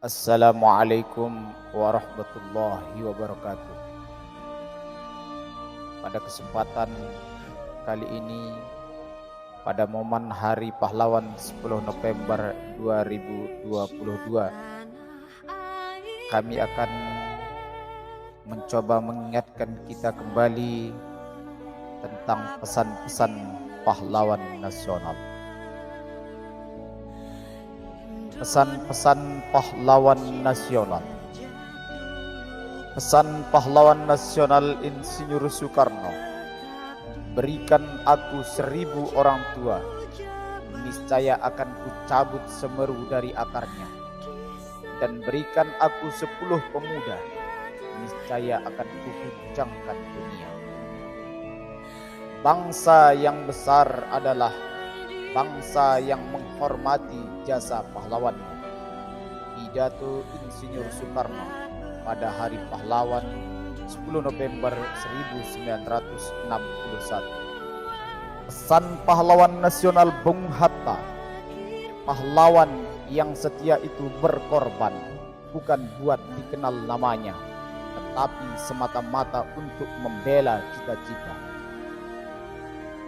Assalamualaikum warahmatullahi wabarakatuh. Pada kesempatan kali ini, pada momen Hari Pahlawan 10 November 2022, kami akan mencoba mengingatkan kita kembali tentang pesan-pesan pahlawan nasional. Pesan-pesan pahlawan nasional. Pesan pahlawan nasional Insinyur Soekarno, berikan aku 1000 orang tua, niscaya akan kucabut semeru dari akarnya, dan berikan aku 10 pemuda, niscaya akan kuguncangkan dunia. Bangsa yang besar adalah bangsa yang menghormati jasa pahlawan. Pidato Insinyur Soekarno pada Hari Pahlawan 10 November 1961. Pesan pahlawan nasional Bung Hatta, pahlawan yang setia itu berkorban bukan buat dikenal namanya, tetapi semata-mata untuk membela cita-cita.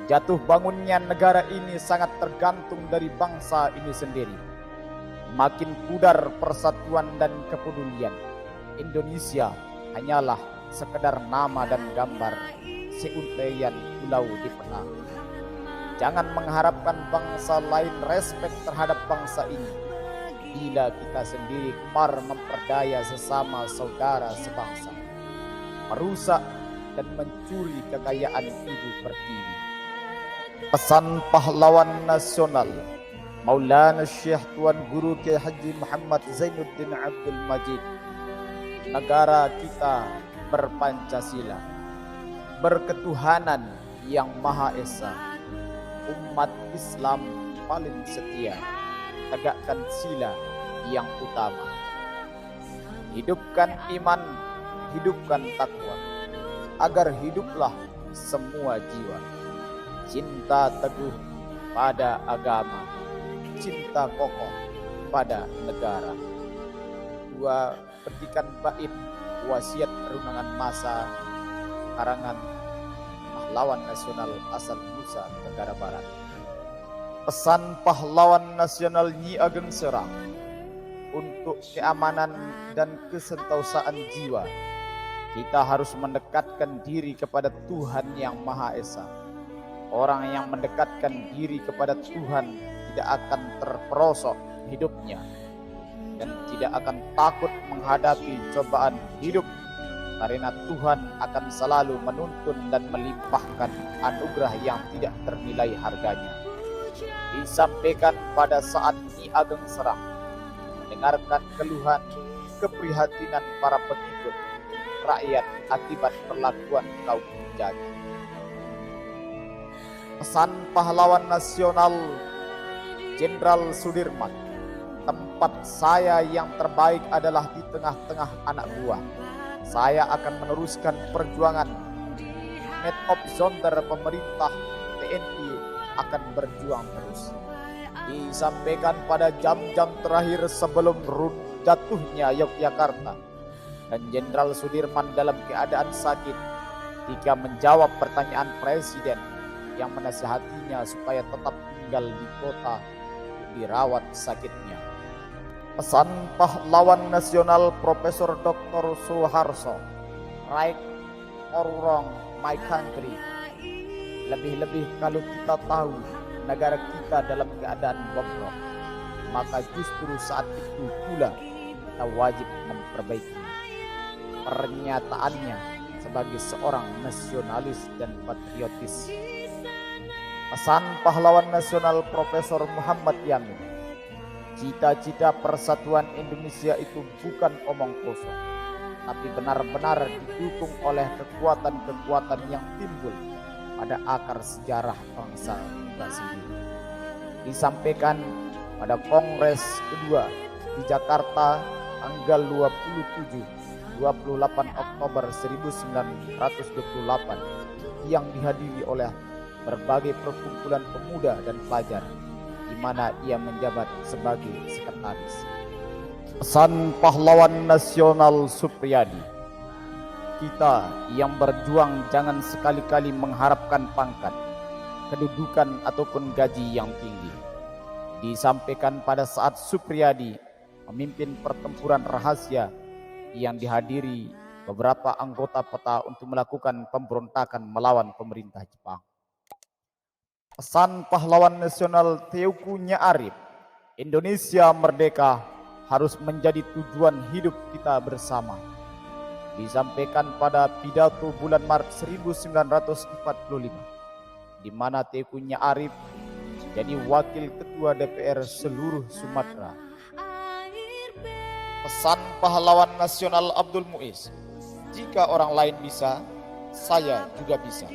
Jatuh bangunnya negara ini sangat tergantung dari bangsa ini sendiri. Makin pudar persatuan dan kepedulian, Indonesia hanyalah sekedar nama dan gambar seuntaian pulau di peta. Jangan mengharapkan bangsa lain respek terhadap bangsa ini bila kita sendiri gemar memperdaya sesama saudara sebangsa, merusak dan mencuri kekayaan ibu pertiwi. Pesan pahlawan nasional Maulana Syekh Tuan Guru Kiai Haji Muhammad Zainuddin Abdul Majid. Negara kita berpancasila, berketuhanan yang Maha Esa, umat Islam paling setia, tegakkan sila yang utama. Hidupkan iman, hidupkan takwa, agar hiduplah semua jiwa. Cinta teguh pada agama, cinta kokoh pada negara. Dua petikan bait wasiat renungan masa karangan pahlawan nasional asal Nusa Tenggara Barat. Pesan pahlawan nasional Nyi Ageng Serang untuk keamanan dan kesentausaan jiwa. Kita harus mendekatkan diri kepada Tuhan yang Maha Esa. Orang yang mendekatkan diri kepada Tuhan tidak akan terperosok hidupnya dan tidak akan takut menghadapi cobaan hidup, karena Tuhan akan selalu menuntun dan melimpahkan anugerah yang tidak ternilai harganya. Disampaikan pada saat Nyi Ageng Serang mendengarkan keluhan keprihatinan para pengikut rakyat akibat perlakuan kaum penjajah. Pesan pahlawan nasional Jenderal Sudirman, tempat saya yang terbaik adalah di tengah-tengah anak buah. Saya akan meneruskan perjuangan. Net of Zonder pemerintah TNI akan berjuang terus. Disampaikan pada jam-jam terakhir sebelum jatuhnya Yogyakarta, dan Jenderal Sudirman dalam keadaan sakit ketika menjawab pertanyaan Presiden yang menasihatinya supaya tetap tinggal di kota dirawat sakitnya. Pesan pahlawan nasional Profesor Dr. Soeharto, right or wrong my country. Lebih-lebih kalau kita tahu negara kita dalam keadaan bobrok, maka justru saat itu pula kita wajib memperbaiki. Pernyataannya sebagai seorang nasionalis dan patriotis. Pesan pahlawan nasional Profesor Muhammad Yamin, cita-cita persatuan Indonesia itu bukan omong kosong, tapi benar-benar didukung oleh kekuatan-kekuatan yang timbul pada akar sejarah bangsa kita sendiri. Disampaikan pada Kongres kedua di Jakarta tanggal 27-28 Oktober 1928 yang dihadiri oleh berbagai perkumpulan pemuda dan pelajar, di mana ia menjabat sebagai sekretaris. Pesan pahlawan nasional Supriyadi. Kita yang berjuang jangan sekali-kali mengharapkan pangkat, kedudukan ataupun gaji yang tinggi. Disampaikan pada saat Supriyadi memimpin pertempuran rahasia yang dihadiri beberapa anggota PETA untuk melakukan pemberontakan melawan pemerintah Jepang. Pesan pahlawan nasional Teuku Nyaarif, Indonesia merdeka harus menjadi tujuan hidup kita bersama. Disampaikan pada pidato bulan Maret 1945, di mana Teuku Nyaarif jadi wakil ketua DPR seluruh Sumatera. Pesan pahlawan nasional Abdul Muiz, jika orang lain bisa, saya juga bisa.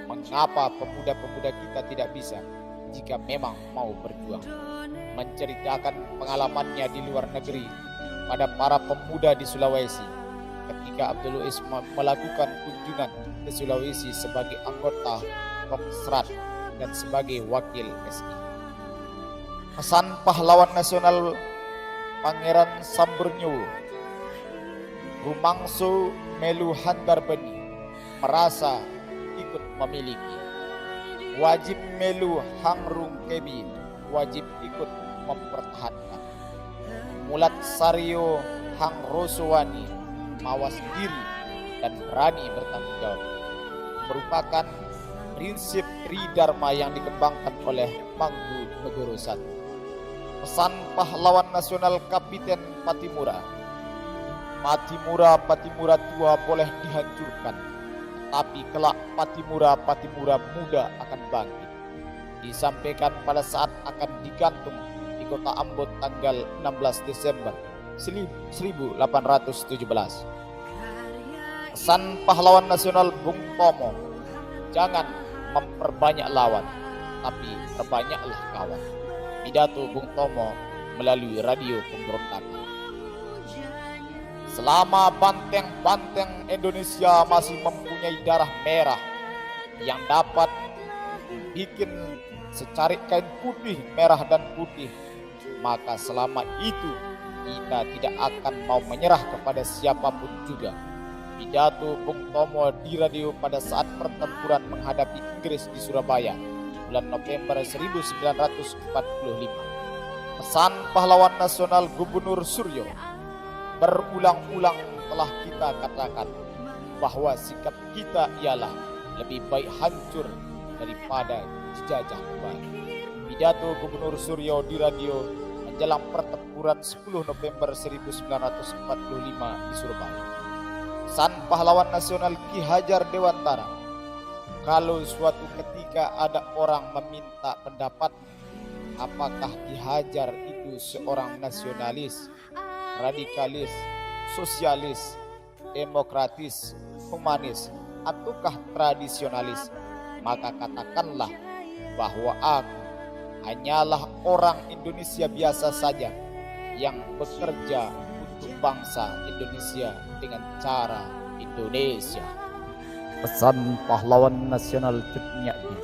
Mengapa pemuda-pemuda kita tidak bisa jika memang mau berjuang? Menceritakan pengalamannya di luar negeri pada para pemuda di Sulawesi ketika Abdul Muiz melakukan kunjungan ke Sulawesi sebagai anggota Kongsrat dan sebagai wakil SI. Pesan pahlawan nasional Pangeran Samburnyowo, rumangso melu handar beni, merasa ikut memiliki, wajib melu hangrung kebin, wajib ikut mempertahankan. Mulat Sario hang rosowani, mawas diri dan berani bertanggung jawab, merupakan prinsip Tridharma yang dikembangkan oleh Mangku Negoro I. Pesan pahlawan nasional Kapiten Patimura. Patimura tua boleh dihancurkan, tapi kelak Patimura muda akan bangkit. Disampaikan pada saat akan digantung di kota Ambon tanggal 16 Desember 1817. Pesan pahlawan nasional Bung Tomo, jangan memperbanyak lawan, tapi perbanyaklah kawan. Pidato Bung Tomo melalui radio pemberontakan. Selama banteng-banteng Indonesia masih mempunyai darah merah yang dapat bikin secarik kain putih, merah dan putih, maka selama itu kita tidak akan mau menyerah kepada siapapun juga. Pidato Bung Tomo di radio pada saat pertempuran menghadapi Inggris di Surabaya bulan November 1945. Pesan pahlawan nasional Gubernur Suryo, berulang-ulang telah kita katakan bahwa sikap kita ialah lebih baik hancur daripada dijajah kembali. Pidato Gubernur Suryo di radio menjelang pertempuran 10 November 1945 di Surabaya. Pesan pahlawan nasional Ki Hajar Dewantara, kalau suatu ketika ada orang meminta pendapat, apakah Ki Hajar itu seorang nasionalis, radikalis, sosialis, demokratis, humanis, ataukah tradisionalis, maka katakanlah bahwa aku hanyalah orang Indonesia biasa saja yang bekerja untuk bangsa Indonesia dengan cara Indonesia. Pesan pahlawan nasional Cut Nyak Dien,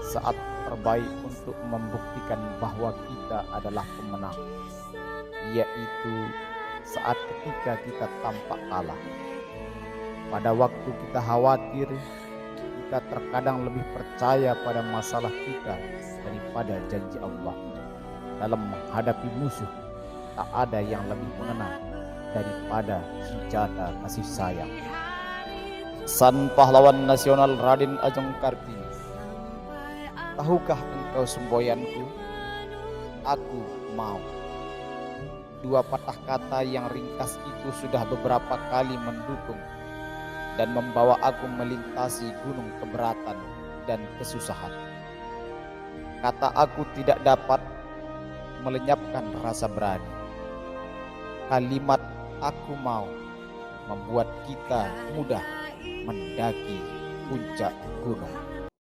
saat terbaik untuk membuktikan bahwa kita adalah pemenang, yaitu saat ketika kita tampak kalah. Pada waktu kita khawatir, kita terkadang lebih percaya pada masalah kita daripada janji Allah. Dalam menghadapi musuh, tak ada yang lebih mengenal daripada senjata kasih sayang. Pesan pahlawan nasional Raden Ajeng Kartini, tahukah engkau semboyanku? Aku mau. Dua patah kata yang ringkas itu sudah beberapa kali mendukung dan membawa aku melintasi gunung keberatan dan kesusahan. Kata aku tidak dapat melenyapkan rasa berani. Kalimat aku mau membuat kita mudah mendaki puncak gunung.